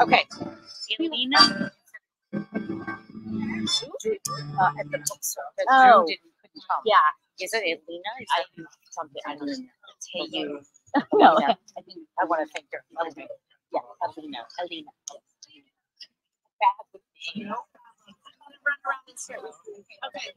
Okay. Elena. At the bookstore. Oh. Couldn't come. Yeah. Is it Elena? Is it something? I don't know. Hey, you. No. Elena. I think I want to thank her. Okay. Yeah, Elena. Elena. Bad with me. Run around in circles. Okay.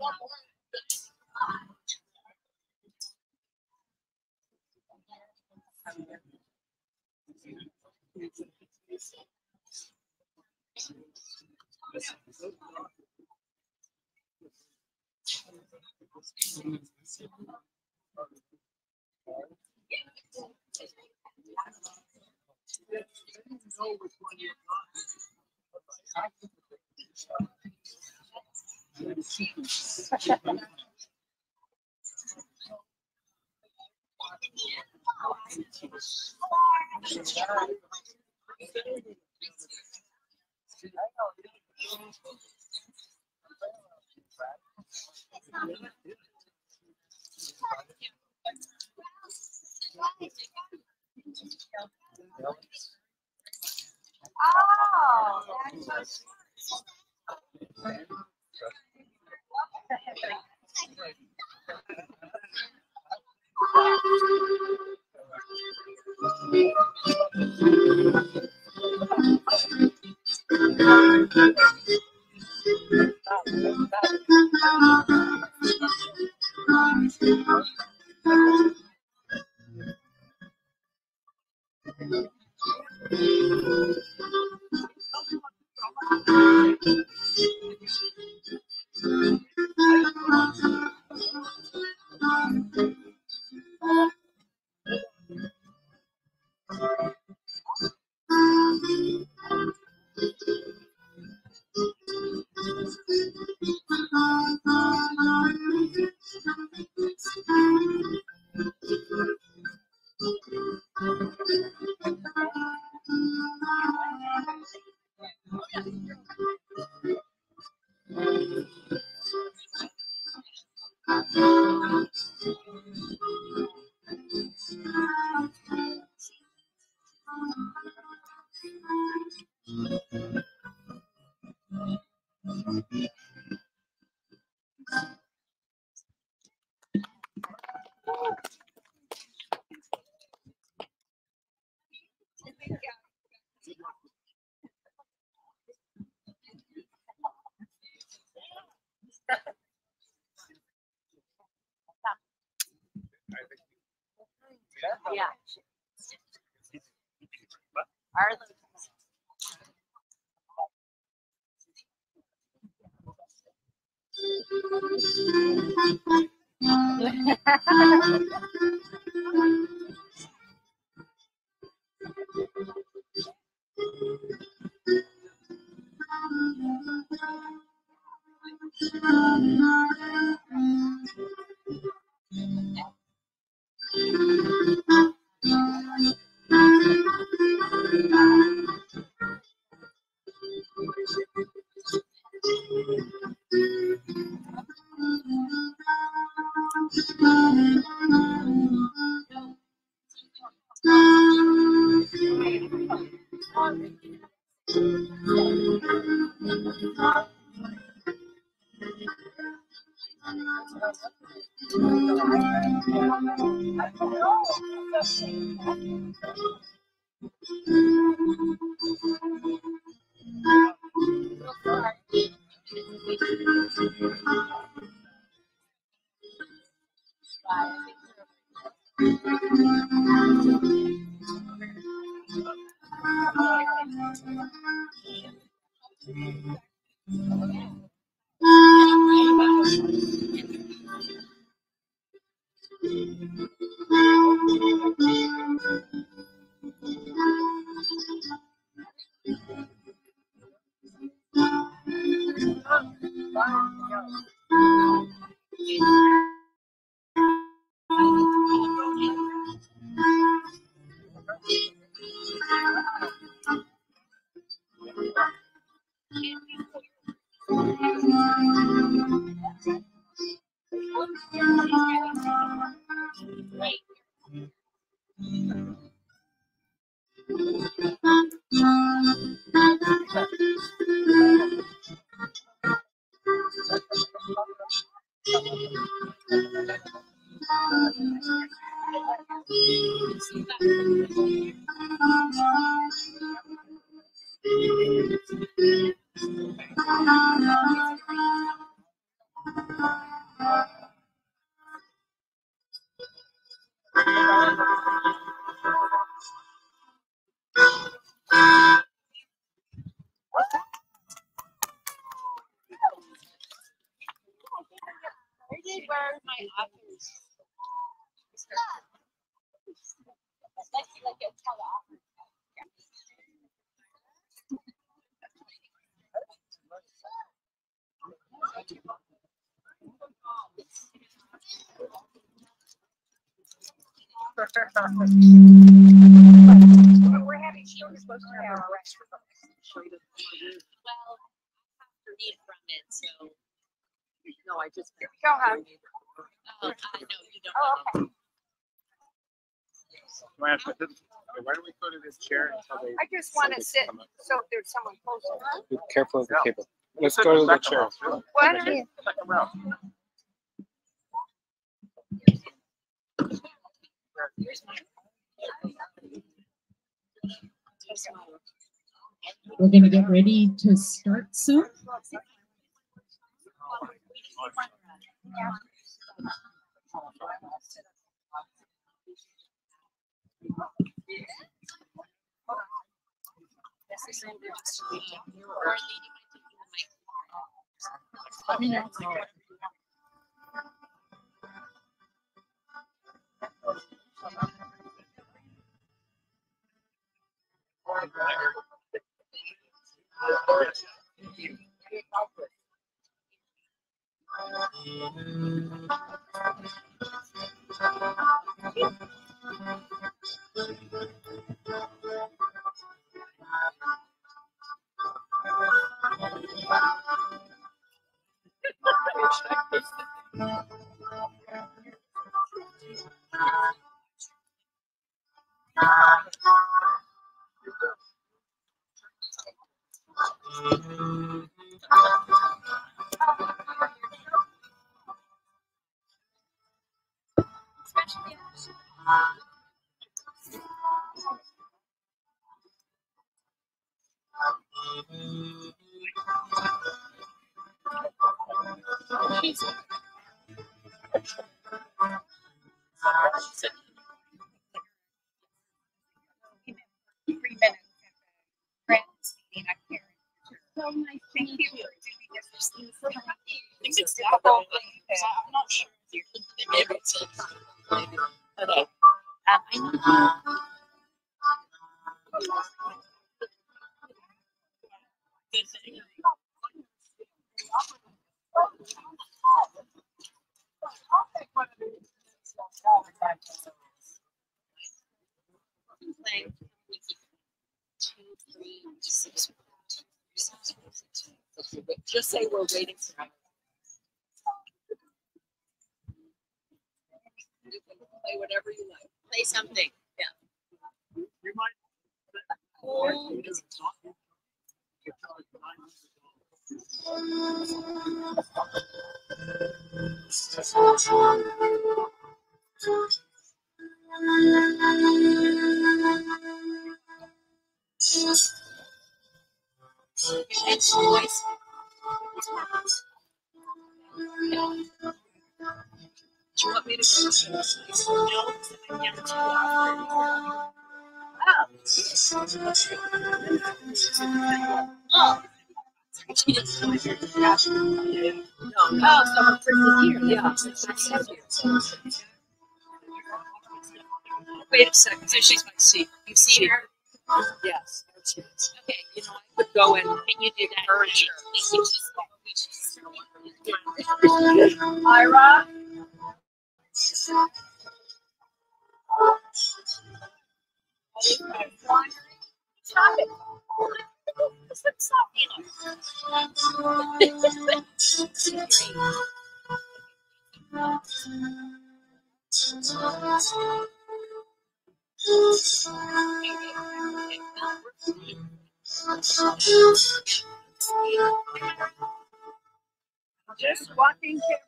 Yeah. Arlen. Where my authors. Like it's how the authors. We're having children supposed to have a restroom. Well, I have to read from it, so. No, I just. Go ahead. Oh, no, you don't. Oh, okay. Why don't we go to this chair until they? I just want to sit so if there's someone closer. Be careful of the cable. Let's go to the chair. What? We're going to get ready to start soon. So nice. Thank you for doing this. I'm not sure if you're maybe it's okay. I need Just say we're waiting for. You can play whatever you like. play something. Yeah. You might. It's voice. Do you want me to go? No, I'm down to Oh. No, so Chris is here. Yeah. Wait a second. So she's my seat. You see her? Yes. Okay. You know, I could go and Can you do that? Furniture. Thank you. Ira. Stop it. Just walking here.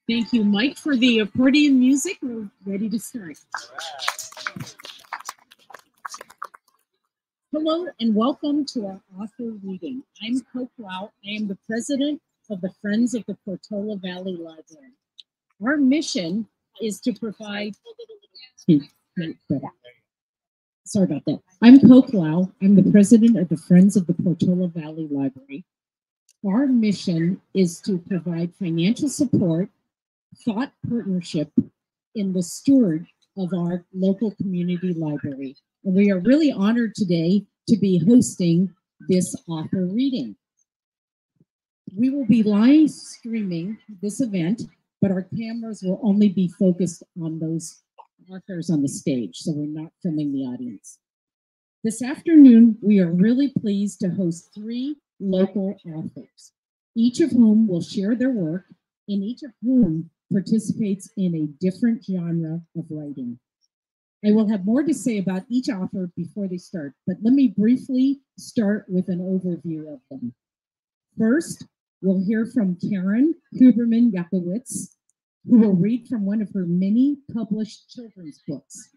Thank you, Mike, for the accordion music. We're ready to start. Hello and welcome to our author reading. I'm Coke Lau. I am the president of the Friends of the Portola Valley Library. Our mission is to provide... Sorry about that. I'm Coke Lau. I'm the president of the Friends of the Portola Valley Library. Our mission is to provide financial support, thought partnership in the steward of our local community library. And we are really honored today to be hosting this author reading. We will be live streaming this event, but our cameras will only be focused on those authors on the stage, so we're not filming the audience. This afternoon, we are really pleased to host 3 local authors, each of whom will share their work, and each of whom participates in a different genre of writing. I will have more to say about each author before they start, but let me briefly start with an overview of them. First, we'll hear from Karen Huberman Yakowitz, who will read from one of her many published children's books.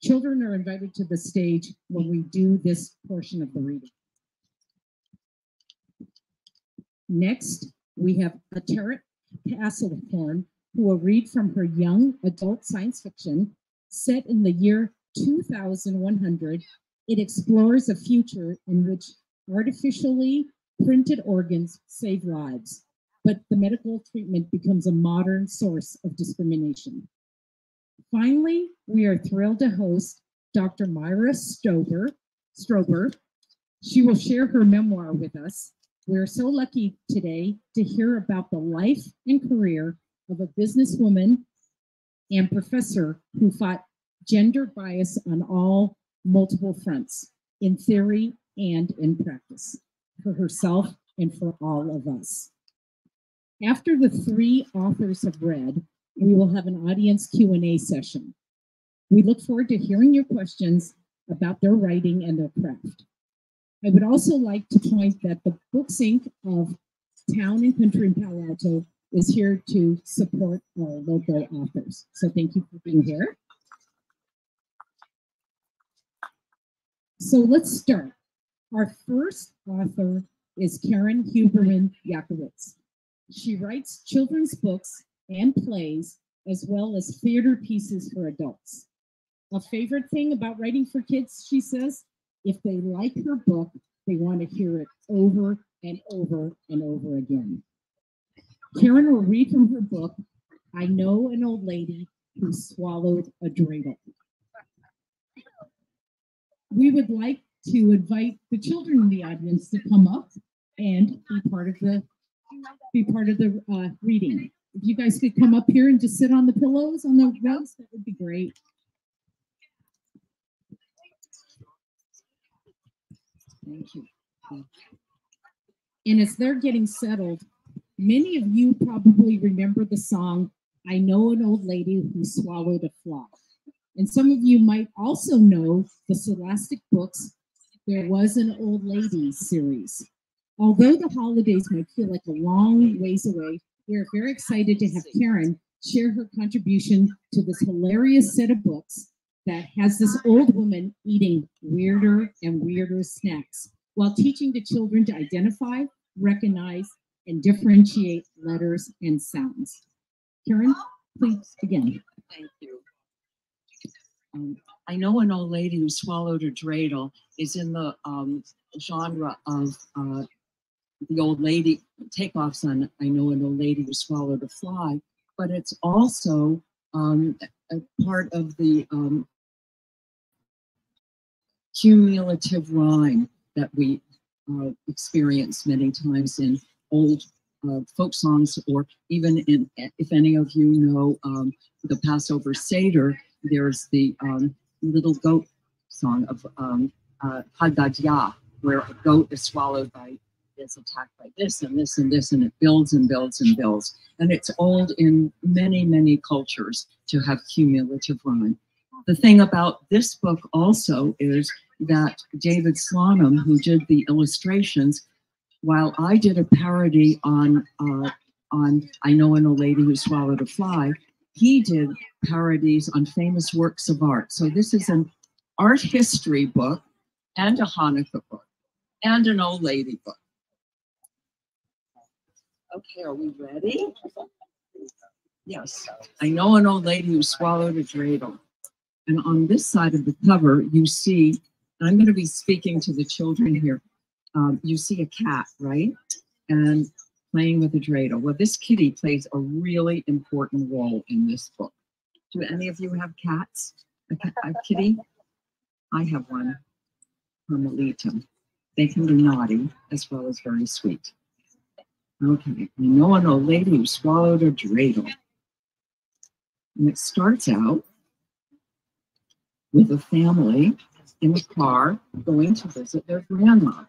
Children are invited to the stage when we do this portion of the reading. Next, we have Ateret Castlehorn, who will read from her young adult science fiction set in the year 2100. It explores a future in which artificially printed organs save lives, but the medical treatment becomes a modern source of discrimination. Finally, we are thrilled to host Dr. Myra Strober. She will share her memoir with us. We're so lucky today to hear about the life and career of a businesswoman and professor who fought gender bias on all multiple fronts, in theory and in practice, for herself and for all of us. After the 3 authors have read, we will have an audience Q&A session. We look forward to hearing your questions about their writing and their craft. I would also like to point that the Books Inc. of Town and Country in Palo Alto is here to support our local authors. So thank you for being here. So let's start. Our first author is Karen Huberman Yakowitz. She writes children's books and plays, as well as theater pieces for adults. A favorite thing about writing for kids, she says, if they like her book, they want to hear it over and over and over again. Karen will read from her book, I Know an Old Lady Who Swallowed a Dreidel. We would like to invite the children in the audience to come up and be part of the reading. If you guys could come up here and just sit on the pillows on the rugs, that would be great. Thank you. And as they're getting settled, many of you probably remember the song, I Know an Old Lady Who Swallowed a Fly. And some of you might also know the Scholastic Books, There Was an Old Lady series. Although the holidays might feel like a long ways away, we are very excited to have Karen share her contribution to this hilarious set of books that has this old woman eating weirder and weirder snacks while teaching the children to identify, recognize, and differentiate letters and sounds. Karen, please begin. Thank you. I Know an Old Lady Who Swallowed a Dreidel is in the genre of the old lady takeoffs on I Know an Old Lady Who Swallowed a Fly, but it's also a part of the cumulative rhyme that we experience many times in old folk songs, or even in, if any of you know the Passover Seder, there's the little goat song of Haggadah, where a goat is swallowed by, is attacked by this and this and this, and it builds and builds and builds. And it's old in many, many cultures to have cumulative rhyme. The thing about this book also is that David Slonim, who did the illustrations, while I did a parody on I Know an Old Lady Who Swallowed a Fly, he did parodies on famous works of art. So this is an art history book and a Hanukkah book and an old lady book. Okay, are we ready? Yes. I Know an Old Lady Who Swallowed a Dreidel. And on this side of the cover, you see, and I'm going to be speaking to the children here, you see a cat, right? And playing with a dreidel. Well, this kitty plays a really important role in this book. Do any of you have cats? A kitty? I have one, Carmelita. They can be naughty as well as very sweet. Okay, I know an old lady who swallowed a dreidel. And it starts out with a family in a car going to visit their grandma.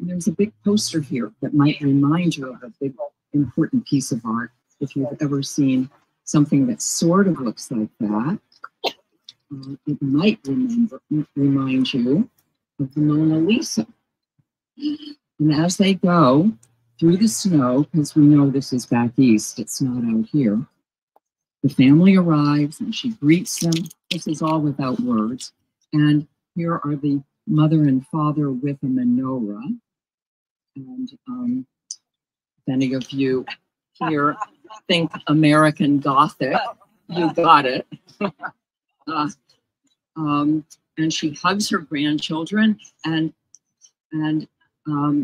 And there's a big poster here that might remind you of a big important piece of art if you've ever seen something that sort of looks like that. It might remind you of the Mona Lisa. And as they go through the snow, because we know this is back east, it's not out here, the family arrives and she greets them. This is all without words. And here are the mother and father with a menorah. And if any of you here think American Gothic, you got it. And she hugs her grandchildren, and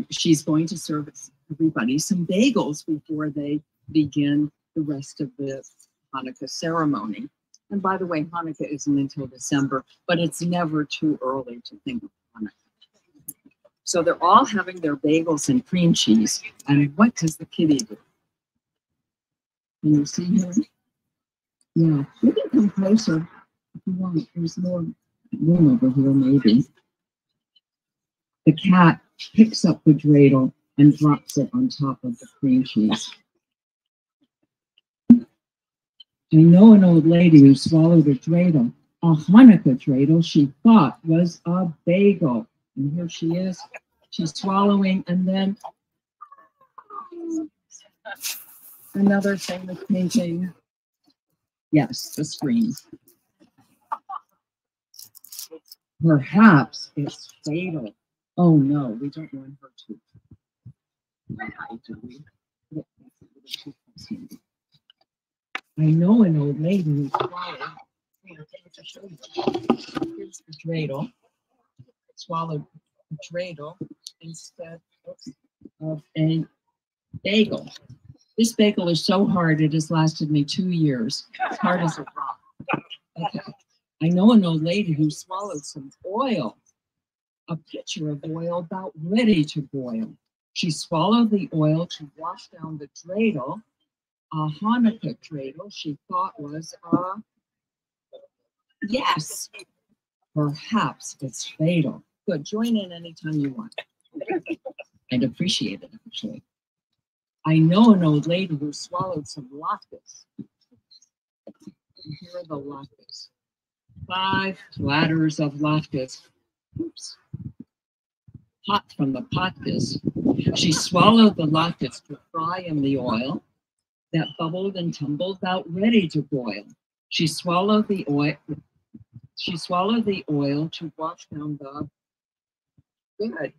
she's going to serve everybody some bagels before they begin the rest of the Hanukkah ceremony. And by the way, Hanukkah isn't until December, but it's never too early to think of Hanukkah. So they're all having their bagels and cream cheese. And what does the kitty do? Can you see her? Yeah, you can come closer if you want. There's more room over here, maybe. The cat picks up the dreidel and drops it on top of the cream cheese. I know an old lady who swallowed a dreidel, a Hanukkah dreidel she thought was a bagel. And here she is, she's swallowing, and then another famous painting. Yes, the screen. Perhaps it's fatal. Oh no, we don't want her to. I know an old lady who swallowed. Here's the dreidel. Swallowed a dreidel instead of a bagel. This bagel is so hard, it has lasted me 2 years. As hard as a rock. Okay. I know an old lady who swallowed some oil, a pitcher of oil about ready to boil. She swallowed the oil to wash down the dreidel, a Hanukkah dreidel she thought was a, yes, perhaps it's fatal. Good, join in anytime you want. I'd appreciate it, actually. I know an old lady who swallowed some latkes. Here are the latkes. 5 platters of latkes. Oops. Hot from the potkes. She swallowed the latkes to fry in the oil that bubbled and tumbled out ready to boil. She swallowed the oil. She swallowed the oil to wash down the good.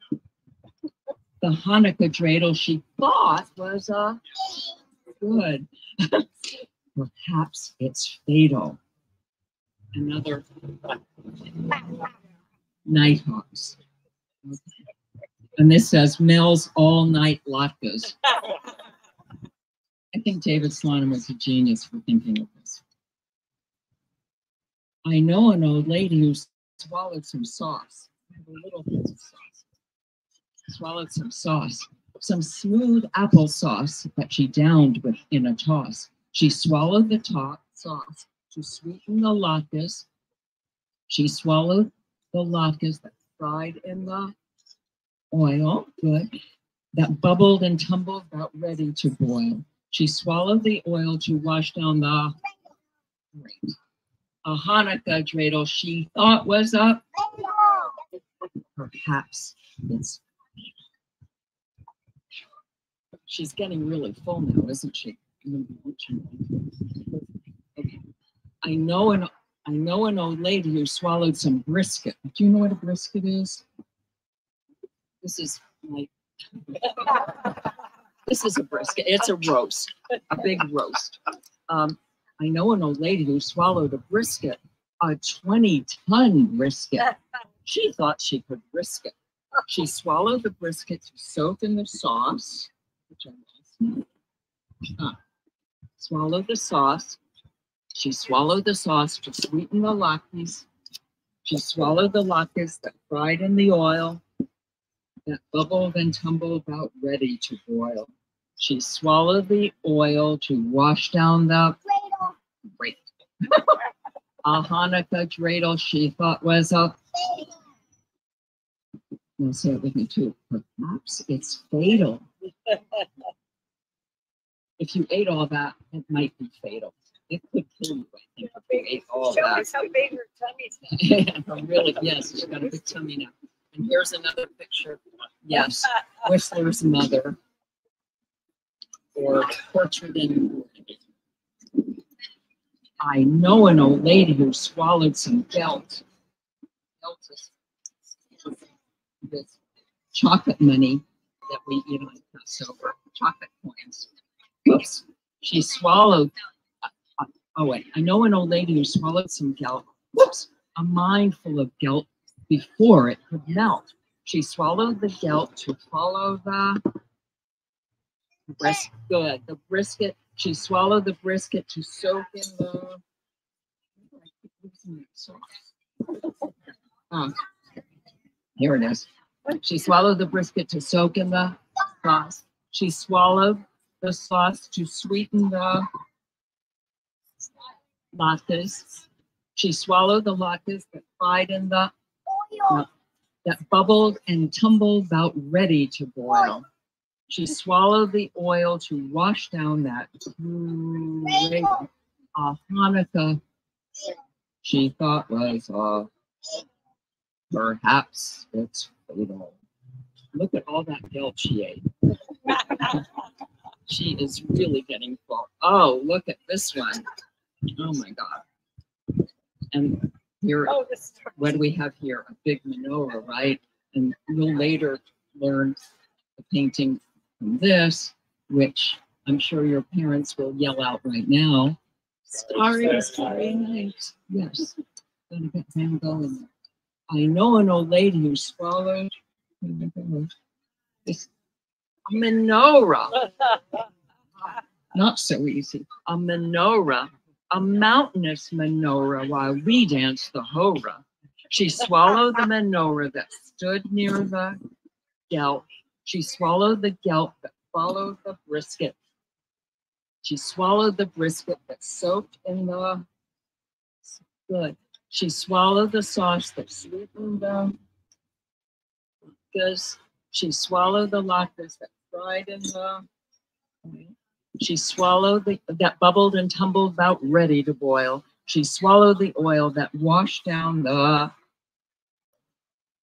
The Hanukkah dreidel she thought was a good. Perhaps it's fatal. Another Nighthawks. Okay. And this says Mel's All Night Latkes. I think David Slonim was a genius for thinking of this. I know an old lady who swallowed some sauce. I have a little bit of sauce. Swallowed some sauce, some smooth applesauce that she downed with in a toss. She swallowed the top sauce to sweeten the latkes. She swallowed the latkes that fried in the oil, good, that bubbled and tumbled about ready to boil. She swallowed the oil to wash down the great. A Hanukkah dreidel she thought was up. Perhaps it's. She's getting really full now, isn't she? Okay. I know an old lady who swallowed some brisket. Do you know what a brisket is? This is like this is a brisket. It's a roast, a big roast. I know an old lady who swallowed a brisket, a 20-ton brisket. She thought she could risk it. She swallowed the brisket to soak in the sauce. Which I lost. Swallowed the sauce. She swallowed the sauce to sweeten the latkes. She swallowed the latkes that fried in the oil, that bubbled and tumbled about ready to boil. She swallowed the oil to wash down the great. A Hanukkah dreidel she thought was a. Now say it with me too. Perhaps it's fatal. If you ate all that, it might be fatal. It could kill you, I think, if you ate all Show that. us how big her tummy's. Really, yes, she's got a big tummy now. And here's another picture. Yes, Whistler's mother, or portrait in. I know an old lady who swallowed some gelt. Gelt is this chocolate money that we eat on Passover, chocolate coins. Oops, she swallowed. Oh wait, I know an old lady who swallowed some gelt. Whoops, a mindful of gelt before it could melt. She swallowed the gelt to follow the brisket. Good, the brisket. She swallowed the brisket to soak in the. Here it is. She swallowed the brisket to soak in the sauce. She swallowed the sauce to sweeten the latkes. She swallowed the latkes that fried in the that bubbled and tumbled about ready to boil. She swallowed the oil to wash down that Hanukkah she thought was perhaps it's fatal. Look at all that gelt she ate. She is really getting full. Oh, look at this one. Oh my God. And here, what do we have here? A big menorah, right? And you'll later learn the painting from this, which I'm sure your parents will yell out right now. Starry, starry night. Yes. Gonna get them going. I know an old lady who swallowed this a menorah. Not so easy. A menorah, a mountainous menorah while we danced the hora. She swallowed the menorah that stood near the gelt. She swallowed the gelt that followed the brisket. She swallowed the brisket that soaked in the good. She swallowed the sauce that sweetened the latkes. She swallowed the latkes that fried in the. She swallowed that bubbled and tumbled about ready to boil. She swallowed the oil that washed down the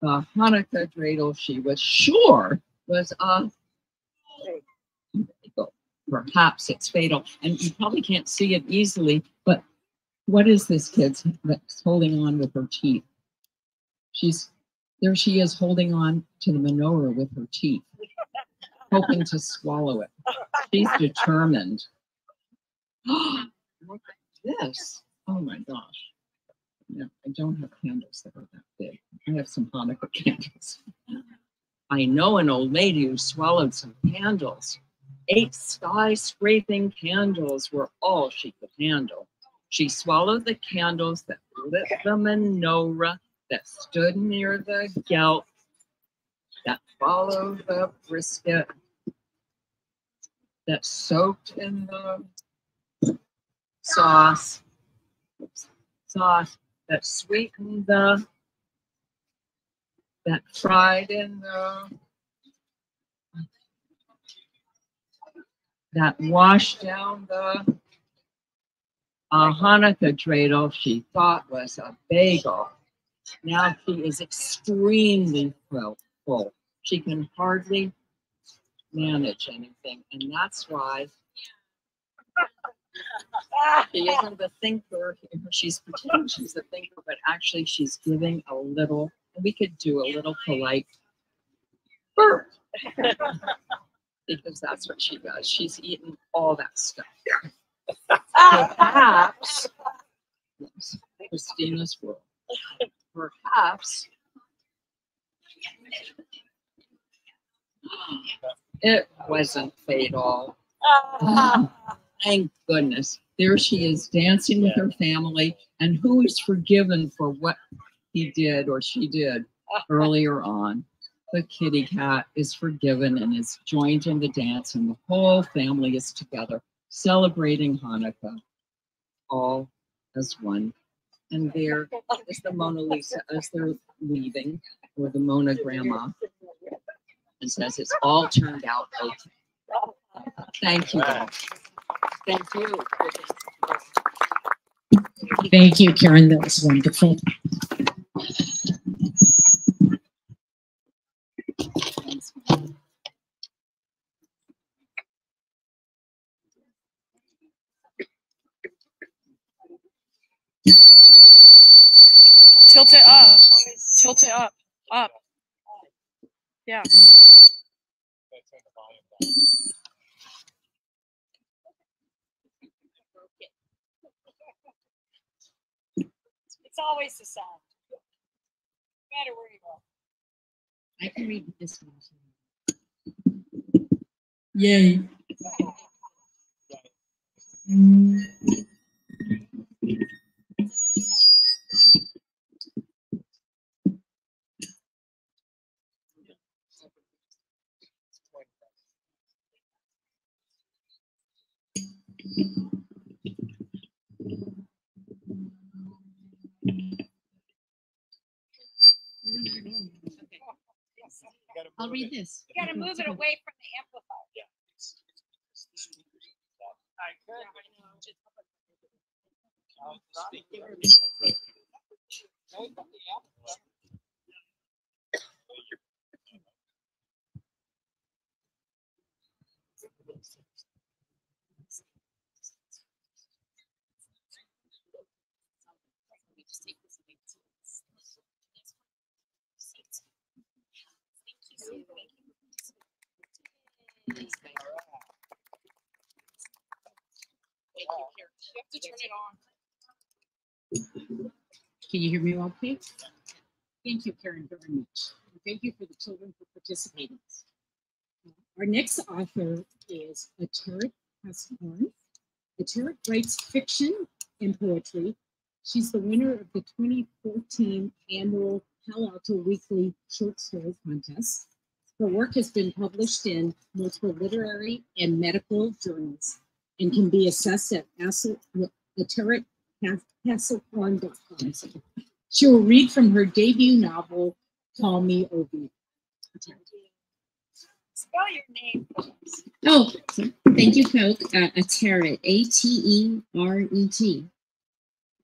Hanukkah dreidel she was sure was a. Perhaps it's fatal. And you probably can't see it easily, but what is this kid that's holding on with her teeth? There she is holding on to the menorah with her teeth, hoping to swallow it. She's determined. Look at this. Oh my gosh. No, I don't have candles that are that big. I have some Hanukkah candles. I know an old lady who swallowed some candles. 8 sky-scraping candles were all she could handle. She swallowed the candles that lit the menorah that stood near the gelt, that followed the brisket, that soaked in the sauce, that sweetened the, that fried in the, that washed down the Hanukkah dreidel she thought was a bagel. Now she is extremely full. She can hardly manage anything, and that's why she isn't the thinker. She's pretending she's the thinker, but actually she's giving a little. We could do a little polite burp because that's what she does. She's eaten all that stuff. Perhaps, yes, Christina's world. Perhaps it wasn't fatal. Thank goodness. There she is dancing with her family, and who is forgiven for what he did or she did earlier on? The kitty cat is forgiven and is joined in the dance, and the whole family is together celebrating Hanukkah, all as one. And there is the Mona Lisa as they're leaving, or the Mona Grandma, and says it's all turned out okay. Thank you, all. Thank you. Thank you, Karen. That was wonderful. Tilt it up. Tilt it up. Up. Yeah. It's always the sound. No matter where you go. I can read this one. Yay. I'll read this. You gotta move it away from the amplifier. Yeah. You have to turn it on. Can you hear me okay? Thank you, Karen, very much. And thank you for the children for participating. Our next author is Ateret Hassan. Ateret writes fiction and poetry. She's the winner of the 2014 annual Palo Alto Weekly Short Story Contest. Her work has been published in multiple literary and medical journals and can be accessed at AteretHassan.com. She will read from her debut novel, Call Me Obi. Spell your name. Oh, thank you, Coke. Ateret, A-T-E-R-E-T.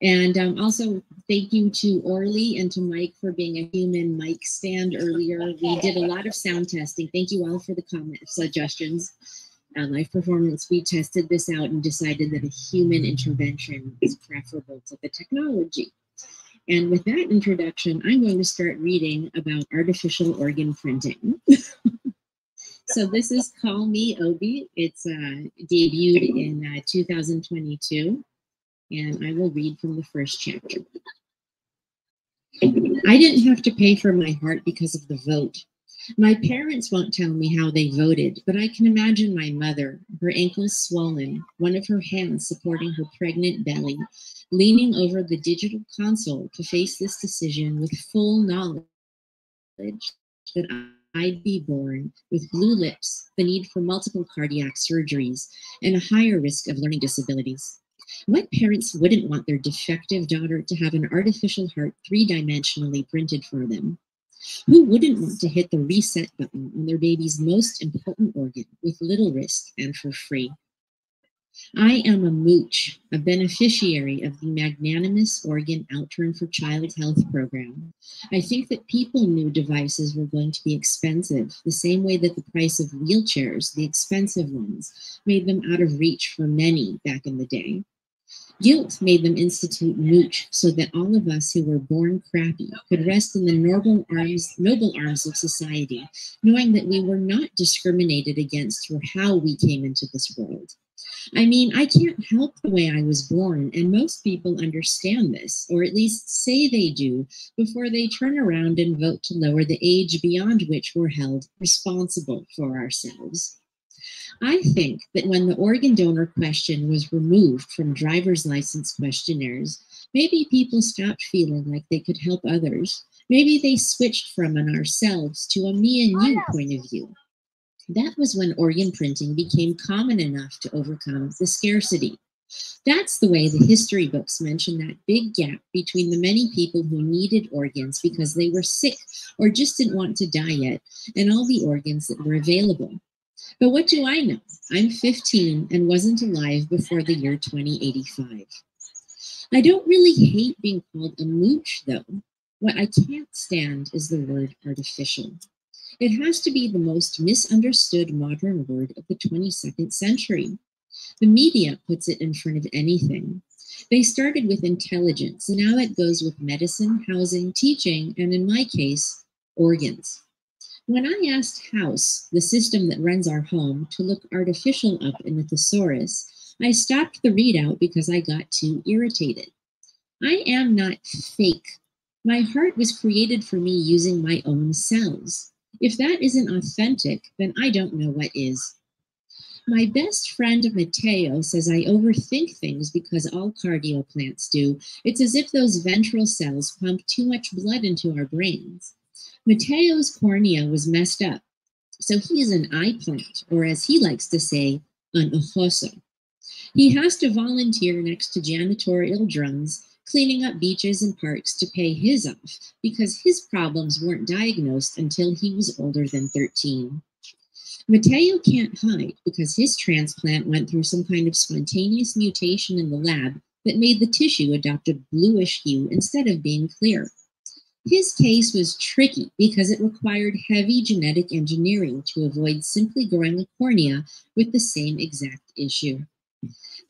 And also, thank you to Orly and to Mike for being a human mic stand earlier. We did a lot of sound testing. Thank you all for the comments, suggestions. Live performance, we tested this out and decided that a human intervention is preferable to the technology. And with that introduction, I'm going to start reading about artificial organ printing. So this is Call Me Obi. It's debuted in 2022. And I will read from the first chapter. I didn't have to pay for my heart because of the vote. My parents won't tell me how they voted, but I can imagine my mother, her ankles swollen, one of her hands supporting her pregnant belly, leaning over the digital console to face this decision with full knowledge that I'd be born with blue lips, the need for multiple cardiac surgeries, and a higher risk of learning disabilities. What parents wouldn't want their defective daughter to have an artificial heart three-dimensionally printed for them? Who wouldn't want to hit the reset button on their baby's most important organ with little risk and for free? I am a mooch, a beneficiary of the magnanimous Oregon Outturn for Child Health program. I think that people knew devices were going to be expensive, the same way that the price of wheelchairs, the expensive ones, made them out of reach for many back in the day. Guilt made them institute mooch so that all of us who were born crappy could rest in the noble arms of society, knowing that we were not discriminated against for how we came into this world. I mean, I can't help the way I was born, and most people understand this, or at least say they do, before they turn around and vote to lower the age beyond which we're held responsible for ourselves. I think that when the organ donor question was removed from driver's license questionnaires, maybe people stopped feeling like they could help others. Maybe they switched from an ourselves to a me and you point of view. That was when organ printing became common enough to overcome the scarcity. That's the way the history books mention that big gap between the many people who needed organs because they were sick or just didn't want to die yet, and all the organs that were available. But what do I know? I'm 15 and wasn't alive before the year 2085. I don't really hate being called a mooch, though. What I can't stand is the word artificial. It has to be the most misunderstood modern word of the 22nd century. The media puts it in front of anything. They started with intelligence, and now it goes with medicine, housing, teaching, and in my case, organs. When I asked House, the system that runs our home, to look artificial up in the thesaurus, I stopped the readout because I got too irritated. I am not fake. My heart was created for me using my own cells. If that isn't authentic, then I don't know what is. My best friend Mateo says I overthink things because all cardio plants do. It's as if those ventral cells pump too much blood into our brains. Mateo's cornea was messed up, so he is an eye plant, or as he likes to say, an ojoso. He has to volunteer next to janitorial drums, cleaning up beaches and parks to pay his off because his problems weren't diagnosed until he was older than 13. Mateo can't hide because his transplant went through some kind of spontaneous mutation in the lab that made the tissue adopt a bluish hue instead of being clear. His case was tricky because it required heavy genetic engineering to avoid simply growing a cornea with the same exact issue.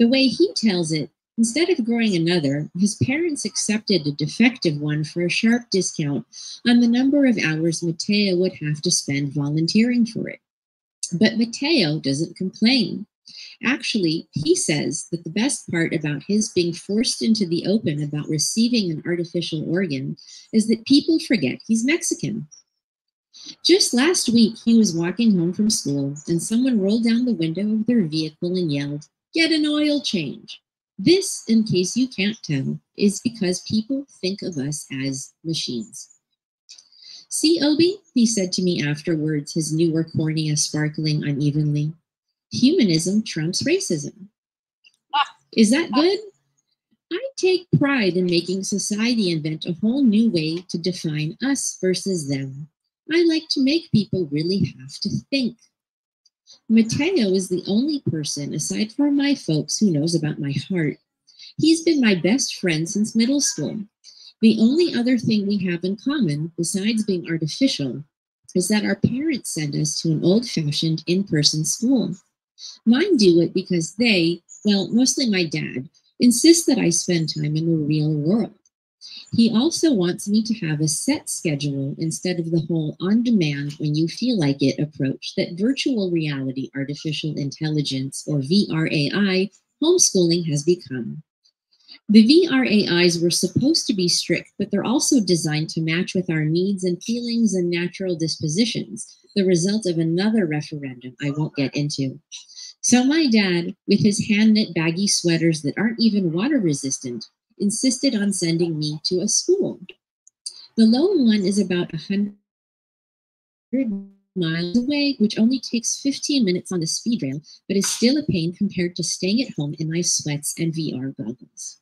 The way he tells it, instead of growing another, his parents accepted a defective one for a sharp discount on the number of hours Mateo would have to spend volunteering for it. But Mateo doesn't complain. Actually, he says that the best part about his being forced into the open about receiving an artificial organ is that people forget he's Mexican. Just last week, he was walking home from school and someone rolled down the window of their vehicle and yelled, "Get an oil change." This, in case you can't tell, is because people think of us as machines. "See, Obi," he said to me afterwards, his newer cornea sparkling unevenly. "Humanism trumps racism." Is that good? I take pride in making society invent a whole new way to define us versus them. I like to make people really have to think. Mateo is the only person, aside from my folks, who knows about my heart. He's been my best friend since middle school. The only other thing we have in common, besides being artificial, is that our parents sent us to an old-fashioned in-person school. Mine do it because they, well, mostly my dad, insist that I spend time in the real world. He also wants me to have a set schedule instead of the whole on-demand, when you feel like it approach that virtual reality artificial intelligence, or VRAI, homeschooling has become. The VRAIs were supposed to be strict, but they're also designed to match with our needs and feelings and natural dispositions, the result of another referendum I won't get into. So my dad, with his hand-knit baggy sweaters that aren't even water resistant, insisted on sending me to a school. The lone one is about 100 miles away, which only takes 15 minutes on the speed rail, but is still a pain compared to staying at home in my sweats and VR goggles.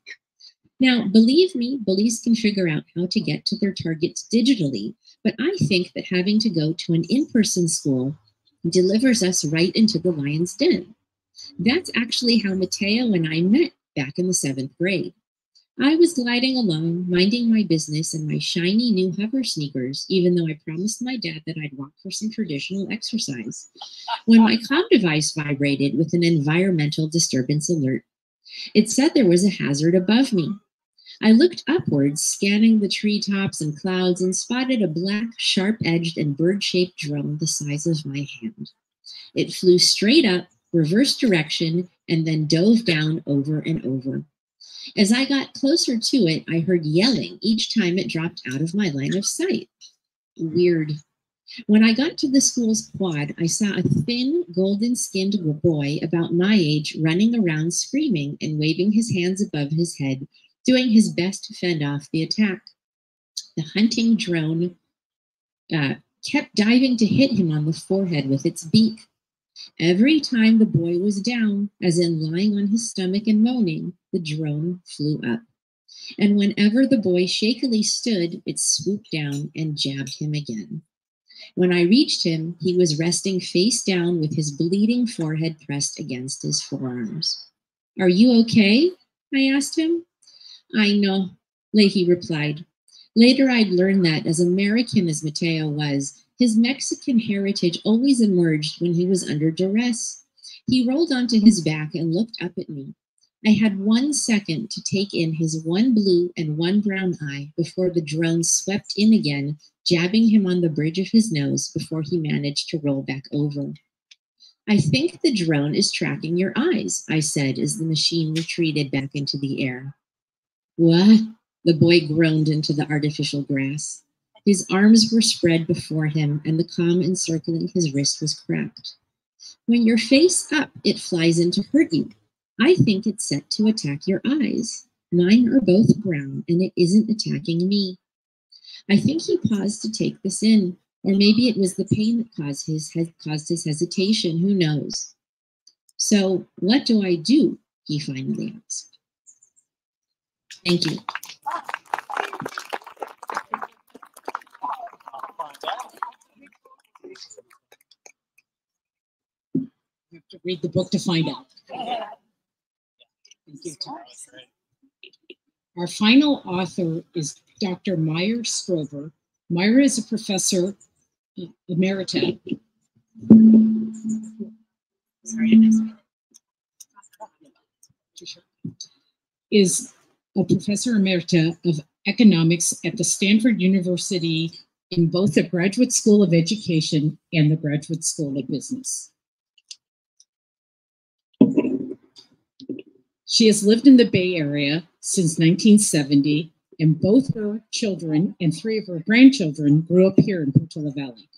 Now, believe me, bullies can figure out how to get to their targets digitally, but I think that having to go to an in-person school delivers us right into the lion's den. That's actually how Mateo and I met back in the 7th grade. I was gliding along, minding my business in my shiny new hover sneakers, even though I promised my dad that I'd walk for some traditional exercise, when my comm device vibrated with an environmental disturbance alert. It said there was a hazard above me. I looked upwards, scanning the treetops and clouds, and spotted a black, sharp-edged and bird-shaped drone the size of my hand. It flew straight up, reversed direction, and then dove down over and over. As I got closer to it, I heard yelling each time it dropped out of my line of sight. Weird. When I got to the school's quad, I saw a thin, golden-skinned boy about my age running around screaming and waving his hands above his head, doing his best to fend off the attack. The hunting drone kept diving to hit him on the forehead with its beak. Every time the boy was down, as in lying on his stomach and moaning, the drone flew up. And whenever the boy shakily stood, it swooped down and jabbed him again. When I reached him, he was resting face down with his bleeding forehead pressed against his forearms. "Are you okay?" I asked him. "I know," Leahy replied. Later I'd learned that, as American as Mateo was, his Mexican heritage always emerged when he was under duress. He rolled onto his back and looked up at me. I had 1 second to take in his one blue and one brown eye before the drone swept in again, jabbing him on the bridge of his nose before he managed to roll back over. "I think the drone is tracking your eyes," I said as the machine retreated back into the air. "What?" The boy groaned into the artificial grass. His arms were spread before him, and the comm encircling his wrist was cracked. "When you're face up, it flies in to hurt you. I think it's set to attack your eyes. Mine are both brown, and it isn't attacking me." I think he paused to take this in, or maybe it was the pain that caused his hesitation, who knows. "So what do I do?" he finally asked. Thank you. You have to read the book to find out. Thank you, Tom. Our final author is Dr. Myra Strover. Myra is a professor emerita. Is a professor emerita of economics at the Stanford University in both the Graduate School of Education and the Graduate School of Business. She has lived in the Bay Area since 1970, and both her children and 3 of her grandchildren grew up here in Portola Valley.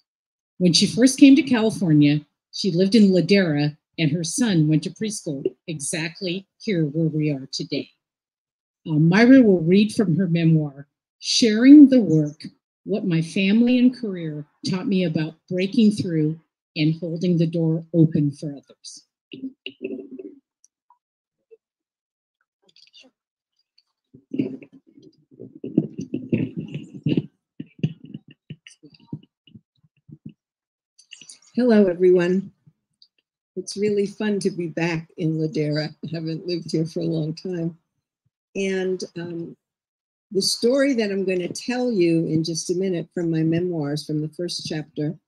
When she first came to California, she lived in Ladera, and her son went to preschool exactly here where we are today. Myra will read from her memoir, Sharing the Work, What My Family and Career Taught Me About Breaking Through and Holding the Door Open for Others. Hello, everyone. It's really fun to be back in Ladera. I haven't lived here for a long time. And the story that I'm going to tell you in just a minute from my memoirs from the first chapter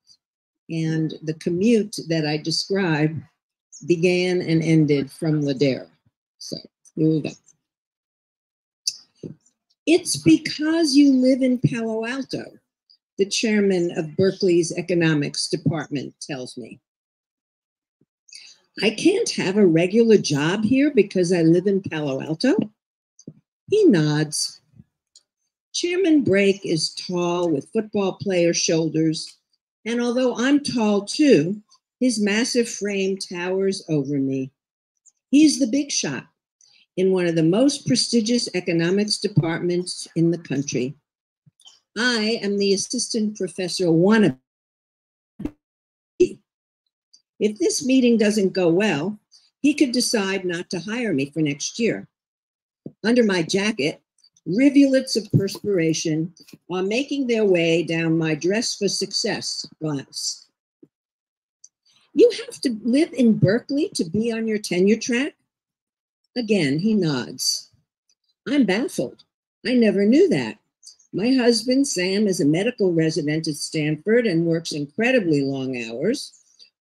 and the commute that I described began and ended from Ladera. So here we go. "It's because you live in Palo Alto," the chairman of Berkeley's economics department tells me. "I can't have a regular job here because I live in Palo Alto?" He nods. Chairman Brake is tall with football player shoulders, and although I'm tall too, his massive frame towers over me. He's the big shot in one of the most prestigious economics departments in the country. I am the assistant professor wannabe. If this meeting doesn't go well, he could decide not to hire me for next year. Under my jacket, rivulets of perspiration are making their way down my dress for success blouse. You have to live in Berkeley to be on your tenure track? Again, he nods. I'm baffled. I never knew that. My husband, Sam, is a medical resident at Stanford and works incredibly long hours.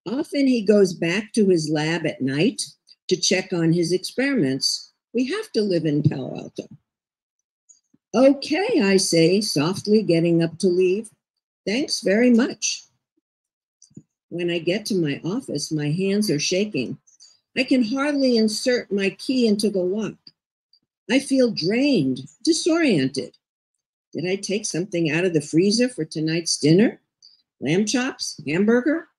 Often he goes back to his lab at night to check on his experiments. We have to live in Palo Alto. Okay, I say, softly getting up to leave. Thanks very much. When I get to my office, my hands are shaking. I can hardly insert my key into the lock. I feel drained, disoriented. Did I take something out of the freezer for tonight's dinner? Lamb chops? Hamburger?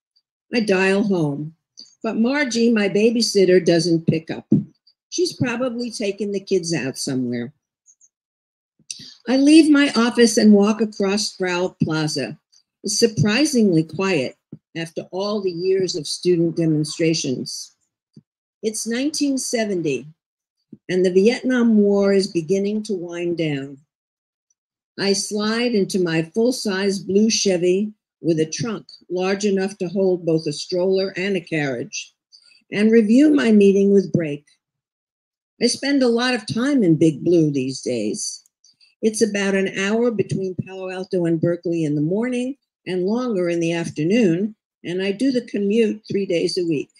I dial home, but Margie, my babysitter, doesn't pick up. She's probably taken the kids out somewhere. I leave my office and walk across Sproul Plaza. It's surprisingly quiet after all the years of student demonstrations. It's 1970, and the Vietnam War is beginning to wind down. I slide into my full-size blue Chevy with a trunk large enough to hold both a stroller and a carriage, and review my meeting with Brake. I spend a lot of time in Big Blue these days. It's about an hour between Palo Alto and Berkeley in the morning and longer in the afternoon, and I do the commute 3 days a week.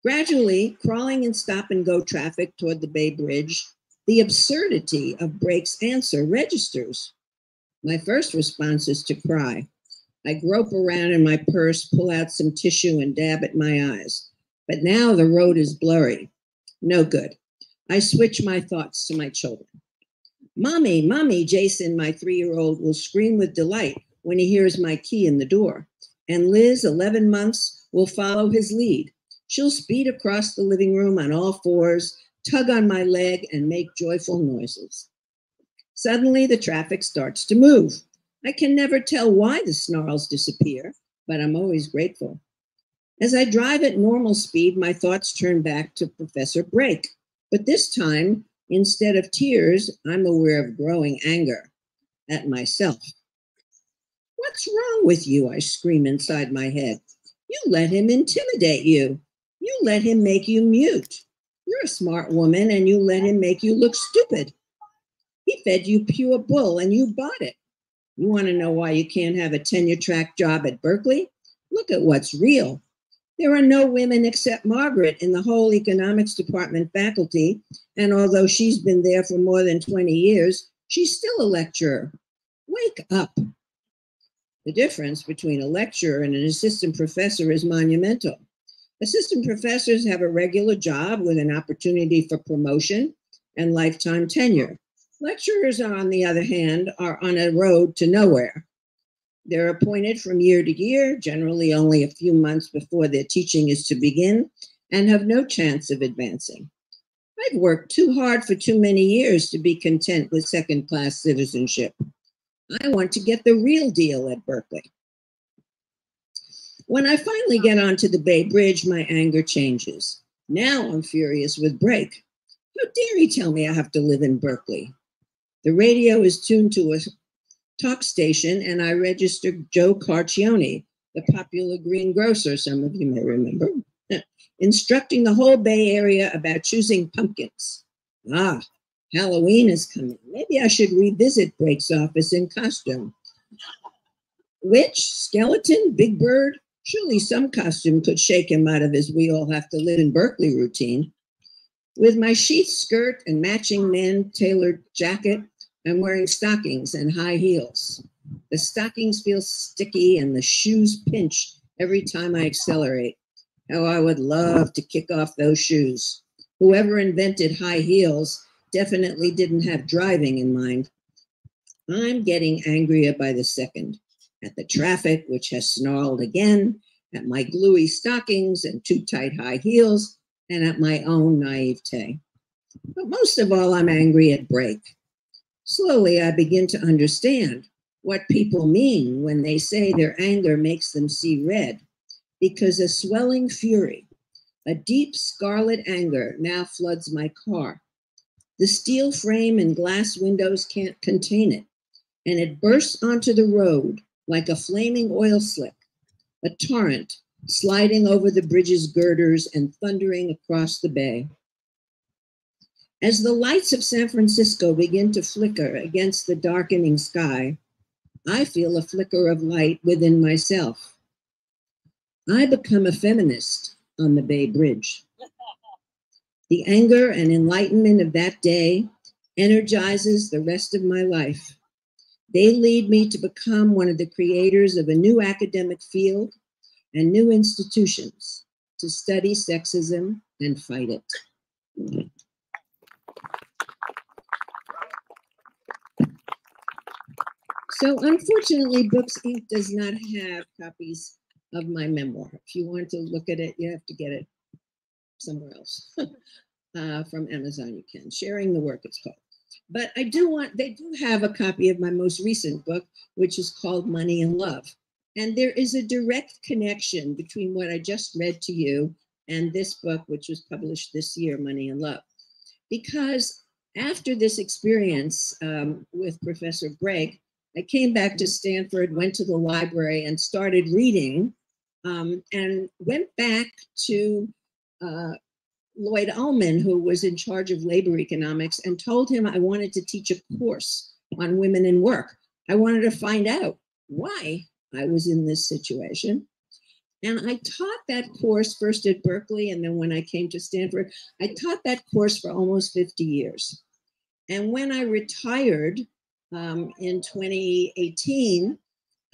Gradually, crawling in stop-and-go traffic toward the Bay Bridge, the absurdity of Brake's answer registers. My first response is to cry. I grope around in my purse, pull out some tissue, and dab at my eyes. But now the road is blurry. No good. I switch my thoughts to my children. Mommy, Mommy, Jason, my 3-year-old, will scream with delight when he hears my key in the door. And Liz, 11 months, will follow his lead. She'll speed across the living room on all fours, tug on my leg, and make joyful noises. Suddenly, the traffic starts to move. I can never tell why the snarls disappear, but I'm always grateful. As I drive at normal speed, my thoughts turn back to Professor Brake. But this time, instead of tears, I'm aware of growing anger at myself. What's wrong with you? I scream inside my head. You let him intimidate you. You let him make you mute. You're a smart woman and you let him make you look stupid. He fed you pure bull and you bought it. You want to know why you can't have a tenure-track job at Berkeley? Look at what's real. There are no women except Margaret in the whole economics department faculty, and although she's been there for more than 20 years, she's still a lecturer. Wake up. The difference between a lecturer and an assistant professor is monumental. Assistant professors have a regular job with an opportunity for promotion and lifetime tenure. Lecturers, on the other hand, are on a road to nowhere. They're appointed from year to year, generally only a few months before their teaching is to begin, and have no chance of advancing. I've worked too hard for too many years to be content with second-class citizenship. I want to get the real deal at Berkeley. When I finally get onto the Bay Bridge, my anger changes. Now I'm furious with Brake. How dare he tell me I have to live in Berkeley? The radio is tuned to a talk station, and I registered Joe Carcione, the popular greengrocer, some of you may remember, instructing the whole Bay Area about choosing pumpkins. Ah, Halloween is coming. Maybe I should revisit Brake's office in costume. Witch, skeleton, big bird? Surely some costume could shake him out of his "we all have to live in Berkeley" routine. With my sheath skirt and matching man-tailored jacket, I'm wearing stockings and high heels. The stockings feel sticky and the shoes pinch every time I accelerate. How I would love to kick off those shoes. Whoever invented high heels definitely didn't have driving in mind. I'm getting angrier by the second at the traffic, which has snarled again, at my gluey stockings and too tight high heels, and at my own naivete. But most of all, I'm angry at Brake. Slowly, I begin to understand what people mean when they say their anger makes them see red, because a swelling fury, a deep scarlet anger now floods my car. The steel frame and glass windows can't contain it, and it bursts onto the road like a flaming oil slick, a torrent sliding over the bridge's girders and thundering across the bay. As the lights of San Francisco begin to flicker against the darkening sky, I feel a flicker of light within myself. I become a feminist on the Bay Bridge. The anger and enlightenment of that day energizes the rest of my life. They lead me to become one of the creators of a new academic field and new institutions to study sexism and fight it. So unfortunately, Books Inc. does not have copies of my memoir. If you want to look at it, you have to get it somewhere else. From Amazon, you can. Sharing the Work, it's called. But they do have a copy of my most recent book, which is called Money and Love. And there is a direct connection between what I just read to you and this book, which was published this year, Money and Love. Because after this experience with Professor Brake, I came back to Stanford, went to the library and started reading, and went back to Lloyd Ullman, who was in charge of labor economics, and told him I wanted to teach a course on women in work. I wanted to find out why I was in this situation. And I taught that course first at Berkeley, and then when I came to Stanford, I taught that course for almost 50 years. And when I retired in 2018,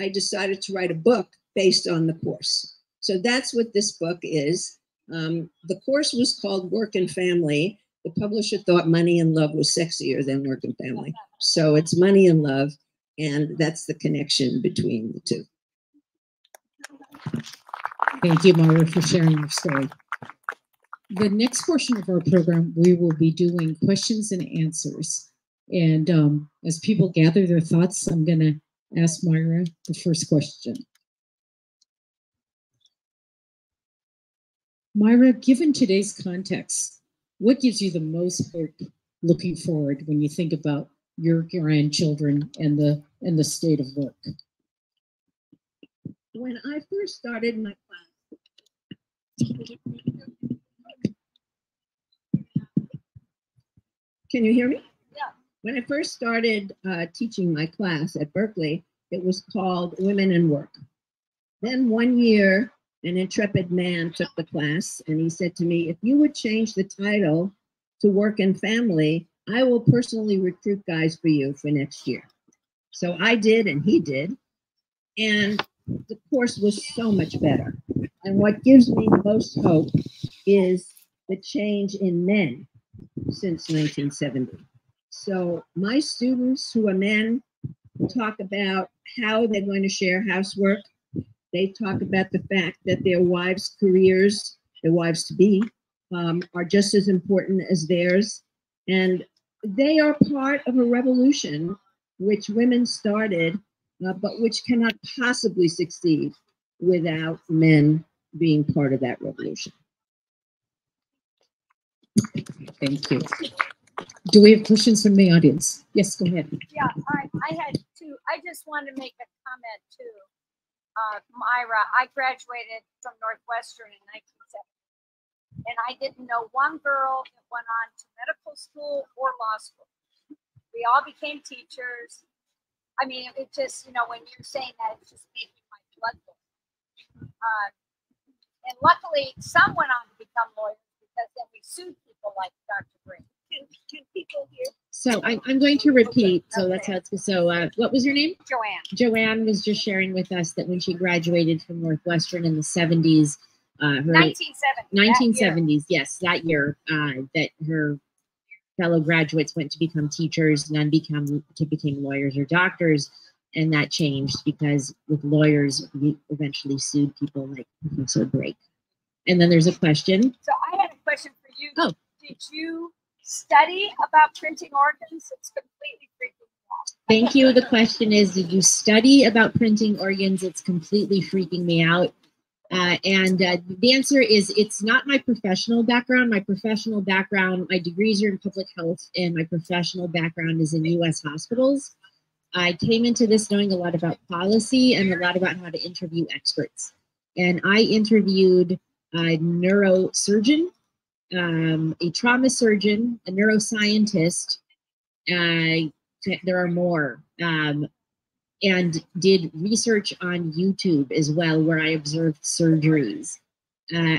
I decided to write a book based on the course. So that's what this book is. The course was called Work and Family. The publisher thought Money and Love was sexier than Work and Family. So it's Money and Love, and that's the connection between the two. Thank you, Myra, for sharing your story. The next portion of our program, we will be doing questions and answers. And as people gather their thoughts, I'm going to ask Myra the first question. Myra, given today's context, what gives you the most hope looking forward when you think about your grandchildren and the state of work? When I first started my class, can you hear me? Yeah. When I first started teaching my class at Berkeley, it was called Women in Work. Then one year, an intrepid man took the class and he said to me, if you would change the title to Work and Family, I will personally recruit guys for you for next year. So I did and he did. And the course was so much better. And what gives me the most hope is the change in men since 1970. So my students who are men talk about how they're going to share housework. They talk about the fact that their wives' careers, their wives-to-be, are just as important as theirs. And they are part of a revolution which women started, but which cannot possibly succeed without men being part of that revolution. Thank you. Do we have questions from the audience? Yes, go ahead. Yeah, I had two. I just wanted to make a comment too. Myra, I graduated from Northwestern in 1970, and I didn't know one girl that went on to medical school or law school. We all became teachers. I mean, it just, you know, when you're saying that, it's just making my blood boil. And luckily, some went on to become lawyers because then we sued people like Dr. Brake. Can people hear? So I'm going to repeat. So Okay. that's how it's. So what was your name? Joanne. Joanne was just sharing with us that when she graduated from Northwestern in the 70s, her 1970. 1970s, yes, that year, that her fellow graduates went to become teachers, none became lawyers or doctors. And that changed because with lawyers, we eventually sued people like Professor Brake. And then there's a question. So I had a question for you. Oh. Did you study about printing organs? It's completely freaking me out. Thank you. The question is, did you study about printing organs? It's completely freaking me out. The answer is, it's not my professional background. My professional background, my degrees are in public health, and my professional background is in U.S. hospitals. I came into this knowing a lot about policy and a lot about how to interview experts. And I interviewed a neurosurgeon, a trauma surgeon, a neuroscientist. There are more. And did research on YouTube as well, where I observed surgeries.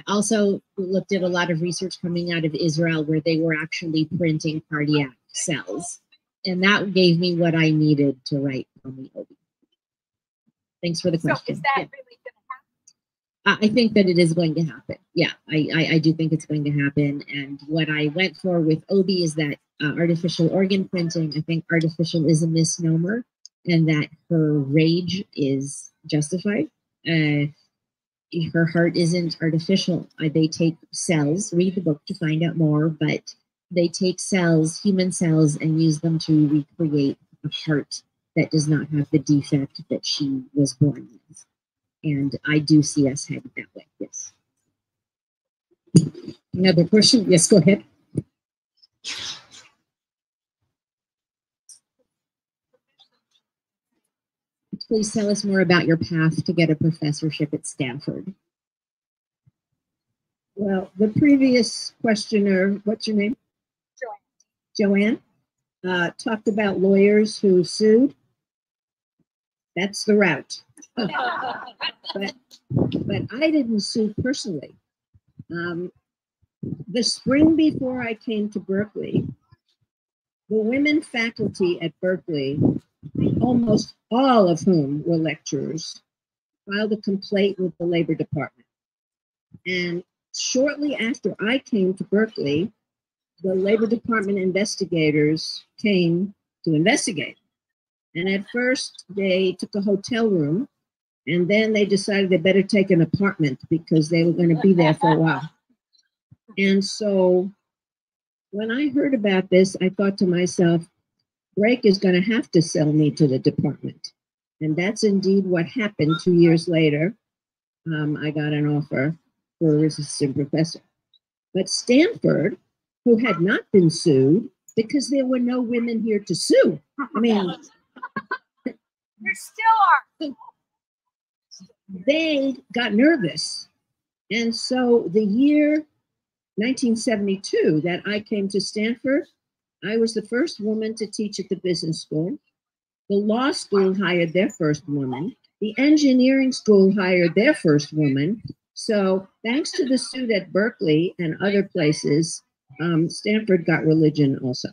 Also looked at a lot of research coming out of Israel, where they were actually printing cardiac cells. And that gave me what I needed to write on the OB. Thanks for the question. So is that Yeah. really going to happen? I think that it is going to happen. Yeah, I do think it's going to happen. And what I went for with OB is that artificial organ printing, I think artificial is a misnomer, and that her rage is justified. Her heart isn't artificial. They take cells, read the book to find out more, but they take cells, human cells, and use them to recreate a heart that does not have the defect that she was born with. And I do see us headed that way, yes. Another question? Yes, go ahead. Please tell us more about your path to get a professorship at Stanford. Well, the previous questioner, what's your name? Joanne. Talked about lawyers who sued. That's the route. But I didn't sue personally. The spring before I came to Berkeley, the women faculty at Berkeley, almost all of whom were lecturers, filed a complaint with the Labor Department. And shortly after I came to Berkeley, the Labor Department investigators came to investigate. And at first they took a hotel room, and then they decided they better take an apartment because they were going to be there for a while. And so when I heard about this, I thought to myself, Brake is going to have to sell me to the department. And that's indeed what happened 2 years later. I got an offer for an assistant professor. But Stanford, who had not been sued because there were no women here to sue. I mean, There still are. they got nervous. And so the year 1972 that I came to Stanford, I was the first woman to teach at the business school. The law school hired their first woman. The engineering school hired their first woman. So thanks to the suit at Berkeley and other places, Stanford got religion also.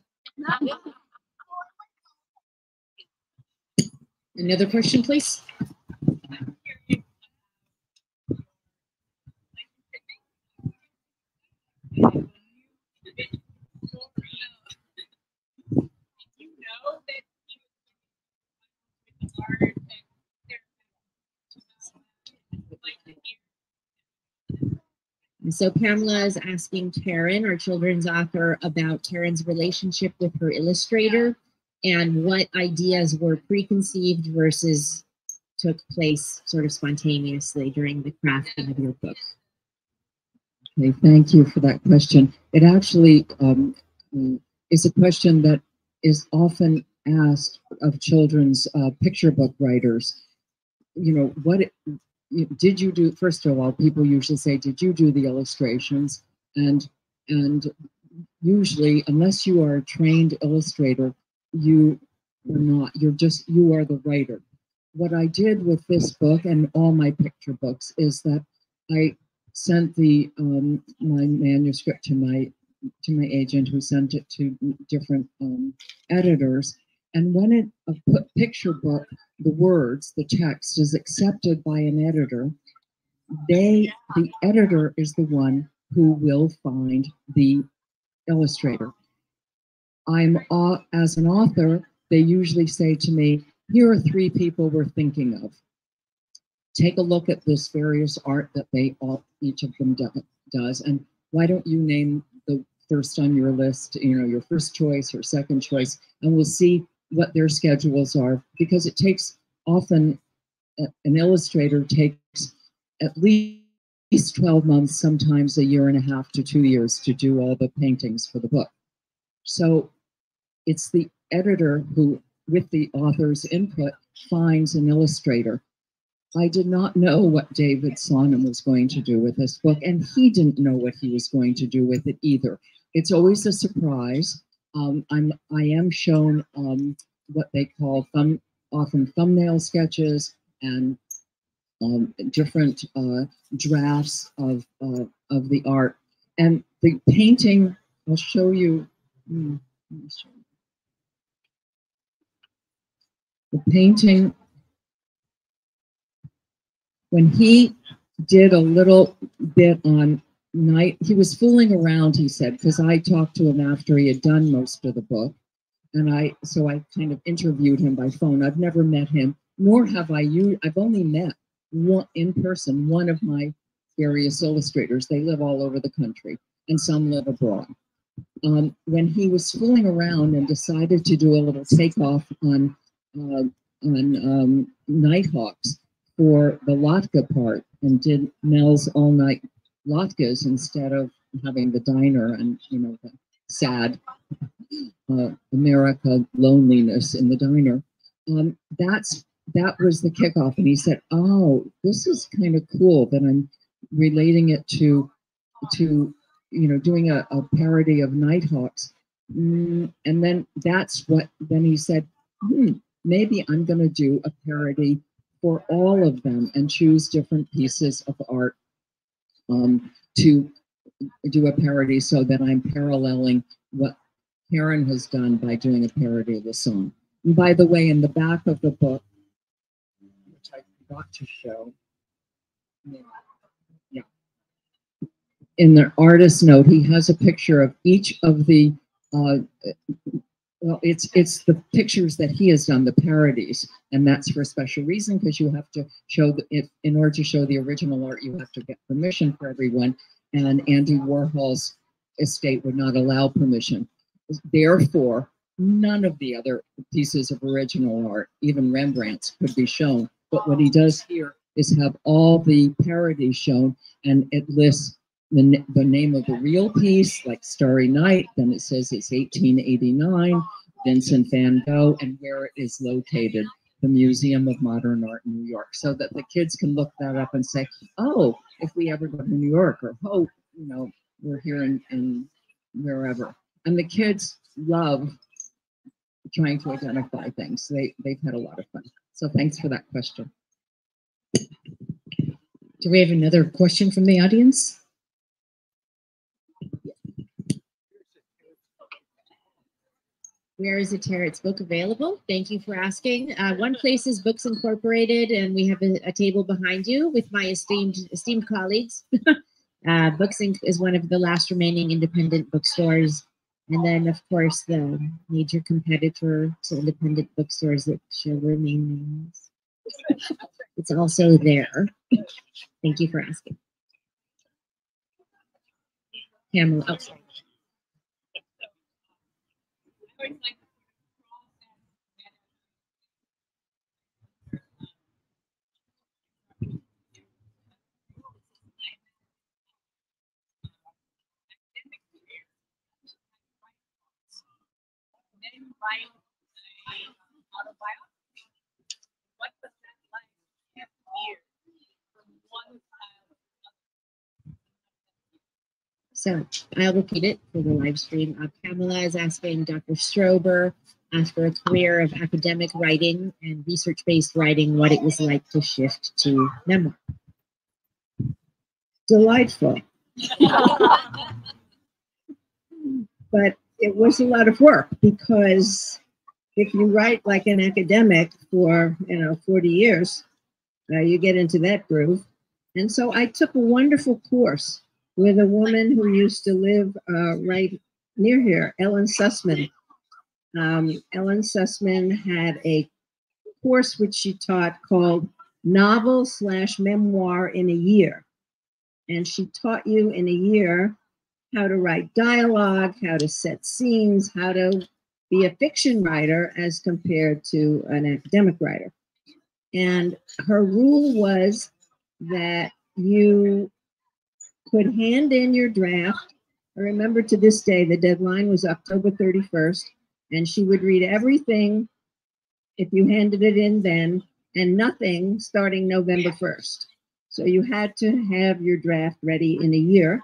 Another question, please. So Pamela is asking Karen, our children's author, about Karen's relationship with her illustrator and what ideas were preconceived versus took place sort of spontaneously during the crafting of your book. Okay, thank you for that question. It actually is a question that is often asked of children's picture book writers. You know, what did you do? First of all, people usually say, did you do the illustrations? And usually, unless you are a trained illustrator, you are not. You are the writer. What I did with this book and all my picture books is that I sent my manuscript to my agent, who sent it to different editors. And when a picture book, the words, the text is accepted by an editor, the editor is the one who will find the illustrator. as an author, they usually say to me, here are 3 people we're thinking of. Take a look at this various art that each of them does, and why don't you name the first on your list, your first choice or second choice, and we'll see what their schedules are, because it takes often, an illustrator takes at least 12 months, sometimes a year and a half to 2 years to do all the paintings for the book. So it's the editor who, with the author's input, finds an illustrator. I did not know what David Sonham was going to do with this book, and he didn't know what he was going to do with it either. It's always a surprise. I am shown what they call often thumbnail sketches and different drafts of the art. And the painting, I'll show you. Let me show you. The painting, when he did a little bit on night, he was fooling around, he said, because I talked to him after he had done most of the book. And so I kind of interviewed him by phone. I've never met him, nor have I've only met in person one of my various illustrators. They live all over the country, and some live abroad. When he was fooling around and decided to do a little takeoff on Nighthawks for the Latka part, and did Mel's All Night Latkes instead of having the diner and the sad America loneliness in the diner. That was the kickoff, and he said, "Oh, this is kind of cool that I'm relating it to doing a parody of Nighthawks." And then then he said, maybe I'm going to do a parody for all of them and choose different pieces of art to do a parody, so that I'm paralleling what Karen has done by doing a parody of the song. And by the way, in the back of the book, which I forgot to show, in the artist note, he has a picture of each of the it's the pictures that he has done, the parodies, and that's for a special reason, because you have to show in order to show the original art, you have to get permission for everyone, and Andy Warhol's estate would not allow permission. Therefore, none of the other pieces of original art, even Rembrandt's, could be shown. But what he does here is have all the parodies shown, and it lists the name of the real piece, like Starry Night, then it says it's 1889, Vincent van Gogh, and where it is located, the Museum of Modern Art in New York, so that the kids can look that up and say, oh, if we ever go to New York, or oh, we're here in wherever. And the kids love trying to identify things. They've had a lot of fun. So thanks for that question. Do we have another question from the audience? Where is the Tarot's book available? Thank you for asking. One place is Books Incorporated, and we have a table behind you with my esteemed colleagues. Books Inc. is one of the last remaining independent bookstores. And then, of course, the major competitor to independent bookstores that shall remain names. It's also there. Thank you for asking. Pamela, oh, sorry. So I'll repeat it for the live stream. Pamela is asking Dr. Strober, after a career of academic writing and research-based writing, what it was like to shift to memoir. Delightful. But it was a lot of work, because if you write like an academic for 40 years, you get into that groove. And so I took a wonderful course with a woman who used to live right near here, Ellen Sussman, Ellen Sussman had a course which she taught called Novel/Memoir in a Year. And she taught you in a year how to write dialogue, how to set scenes, how to be a fiction writer as compared to an academic writer. And her rule was that you could hand in your draft. I remember to this day, the deadline was October 31st, and she would read everything if you handed it in then, and nothing starting November 1st. So you had to have your draft ready in a year.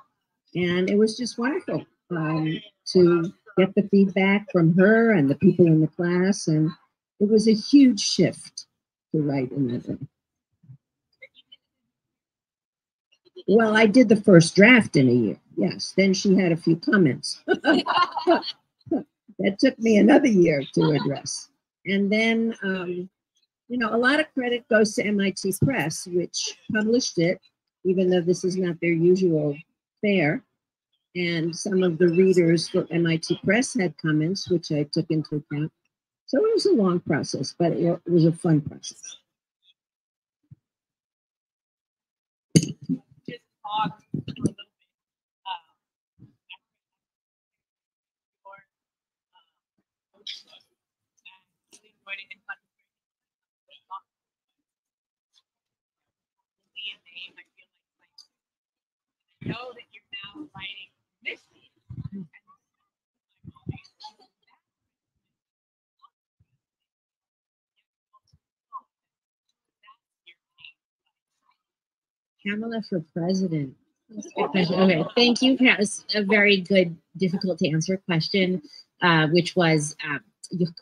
And it was just wonderful to get the feedback from her and the people in the class. And it was a huge shift to write in that way. Well, I did the first draft in a year, yes. Then she had a few comments. That took me another year to address. And then, you know, a lot of credit goes to MIT Press, which published it, even though this is not their usual fare. And some of the readers for MIT Press had comments, which I took into account. So it was a long process, but it was a fun process. Just talk for a little bit. I know that you're now writing this. Pamela for president. Okay, thank you. That was a very good, difficult to answer question, which was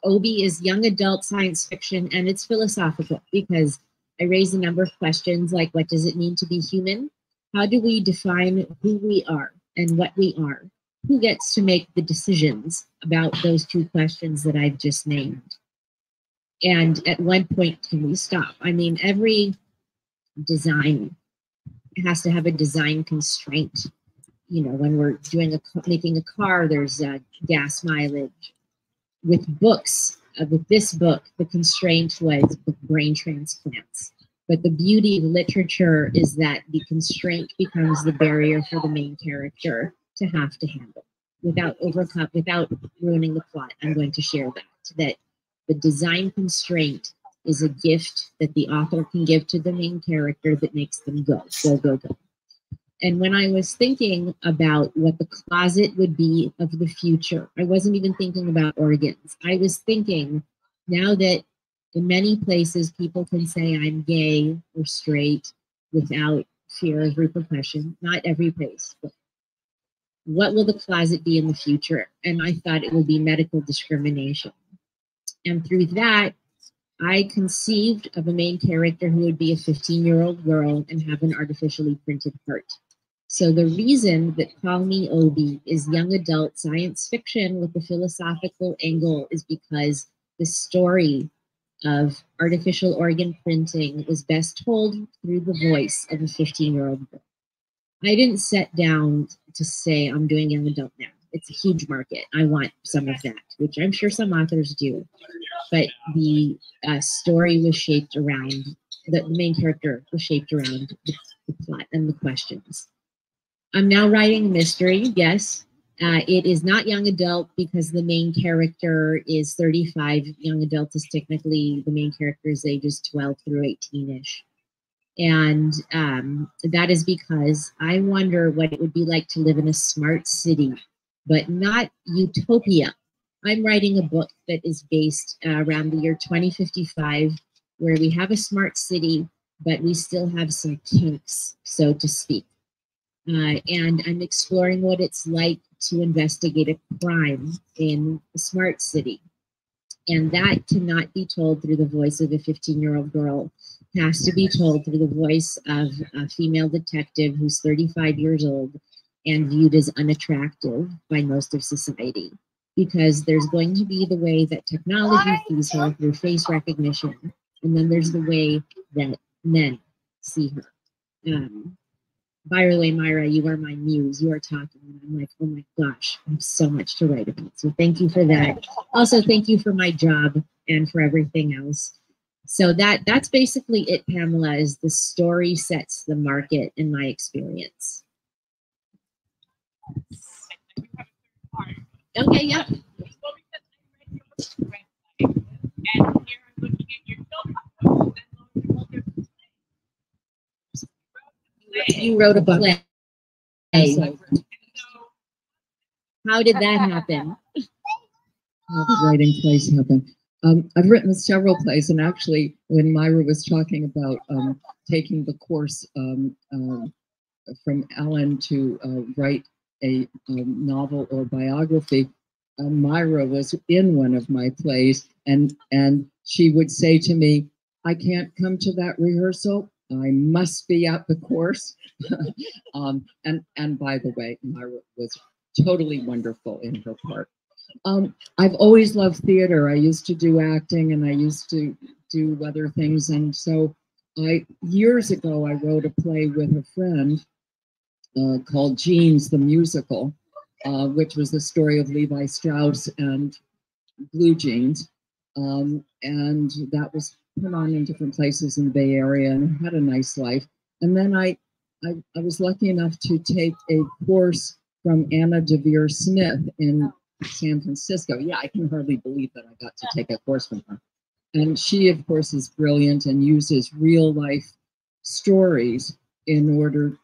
Obie is young adult science fiction, and it's philosophical because I raised a number of questions like, what does it mean to be human? How do we define who we are and what we are? Who gets to make the decisions about those two questions that I've just named? And at what point can we stop? I mean, every design has to have a design constraint. You know, when we're doing making a car, there's gas mileage. With books, with this book, the constraint was brain transplants. But the beauty of literature is that the constraint becomes the barrier for the main character to have to handle without ruining the plot. I'm going to share that the design constraint is a gift that the author can give to the main character that makes them go. And when I was thinking about what the closet would be of the future, I wasn't even thinking about organs. I was thinking, now that in many places people can say I'm gay or straight without fear of repercussion, not every place, but what will the closet be in the future? And I thought it will be medical discrimination. And through that, I conceived of a main character who would be a 15-year-old girl and have an artificially printed heart. So the reason that Call Me Obie is young adult science fiction with a philosophical angle is because the story of artificial organ printing is best told through the voice of a 15-year-old girl. I didn't sit down to say I'm doing young adult now. It's a huge market. I want some of that, which I'm sure some authors do. But the story was shaped around, the main character was shaped around the plot and the questions. I'm now writing a mystery, yes. It is not young adult because the main character is 35. Young adult is technically, the main character's ages 12 through 18-ish. And that is because I wonder what it would be like to live in a smart city, but not utopia. I'm writing a book that is based around the year 2055, where we have a smart city, but we still have some kinks, so to speak. And I'm exploring what it's like to investigate a crime in a smart city. And that cannot be told through the voice of a 15-year-old girl. It has to be told through the voice of a female detective who's 35 years old and viewed as unattractive by most of society. Because there's going to be the way that technology sees her through face recognition, and then there's the way that men see her. by the way, Myra, you are my muse. You are talking, and I'm like, oh my gosh, I have so much to write about. So thank you for that. Also, thank you for my job and for everything else. So that's basically it, Pamela, is the story sets the market in my experience. Okay, yep. You wrote a play. How did that happen? How did writing plays happen? I've written several plays, and actually, when Myra was talking about taking the course from Ellen to write a novel or biography, Myra was in one of my plays, and she would say to me, "I can't come to that rehearsal. I must be at the course." And by the way, Myra was totally wonderful in her part. I've always loved theater. I used to do acting, and I used to do other things, and so years ago I wrote a play with a friend called Jeans the Musical, which was the story of Levi Strauss and Blue Jeans. And that was put on in different places in the Bay Area and had a nice life. And then I was lucky enough to take a course from Anna Devere Smith in San Francisco. Yeah, I can hardly believe that I got to take a course from her. And she, of course, is brilliant and uses real life stories in order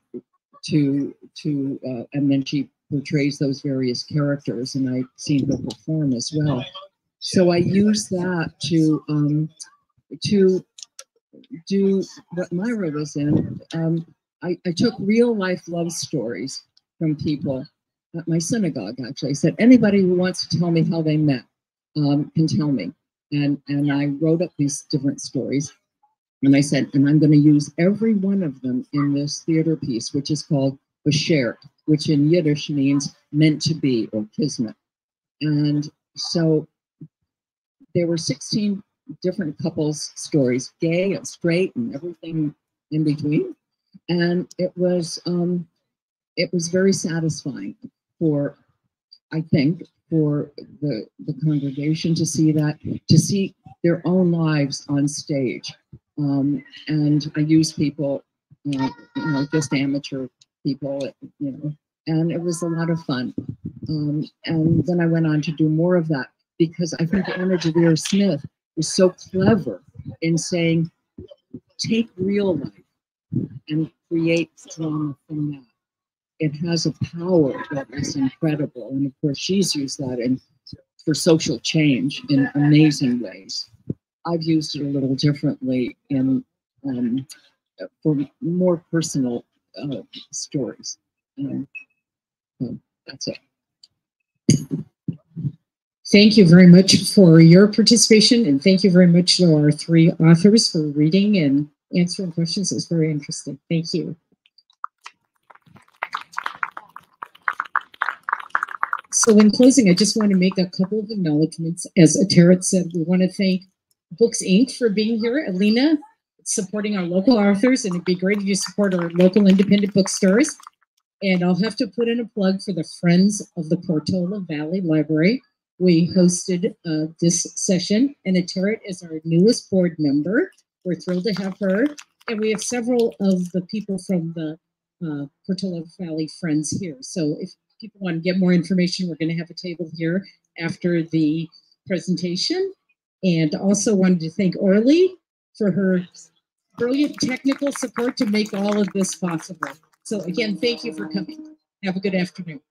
to and then she portrays those various characters, and I've seen her perform as well. So I use that to do what Myra was in. I took real life love stories from people at my synagogue. Actually, I said, anybody who wants to tell me how they met can tell me, and I wrote up these different stories. And I said, and I'm going to use every one of them in this theater piece, which is called Beshert, which in Yiddish means meant to be or kismet. And so there were 16 different couples stories, gay and straight and everything in between. And it was very satisfying for, I think, for the congregation to see that, to see their own lives on stage. And I use people, just amateur people, and it was a lot of fun. And then I went on to do more of that because I think Anna Devere Smith was so clever in saying, take real life and create drama from that. It has a power that is incredible. And of course, she's used that for social change in amazing ways. I've used it a little differently for more personal stories. So that's it. Thank you very much for your participation, and thank you very much to our three authors for reading and answering questions. It's very interesting. Thank you. So in closing, I just want to make a couple of acknowledgments. As Atarit said, we want to thank Books Inc. for being here. Alina, supporting our local authors, and it'd be great if you support our local independent bookstores. And I'll have to put in a plug for the Friends of the Portola Valley Library. We hosted this session, and Atarit is our newest board member. We're thrilled to have her. And we have several of the people from the Portola Valley Friends here. So if people want to get more information, we're going to have a table here after the presentation. And also wanted to thank Orly for her brilliant technical support to make all of this possible. So again, thank you for coming. Have a good afternoon.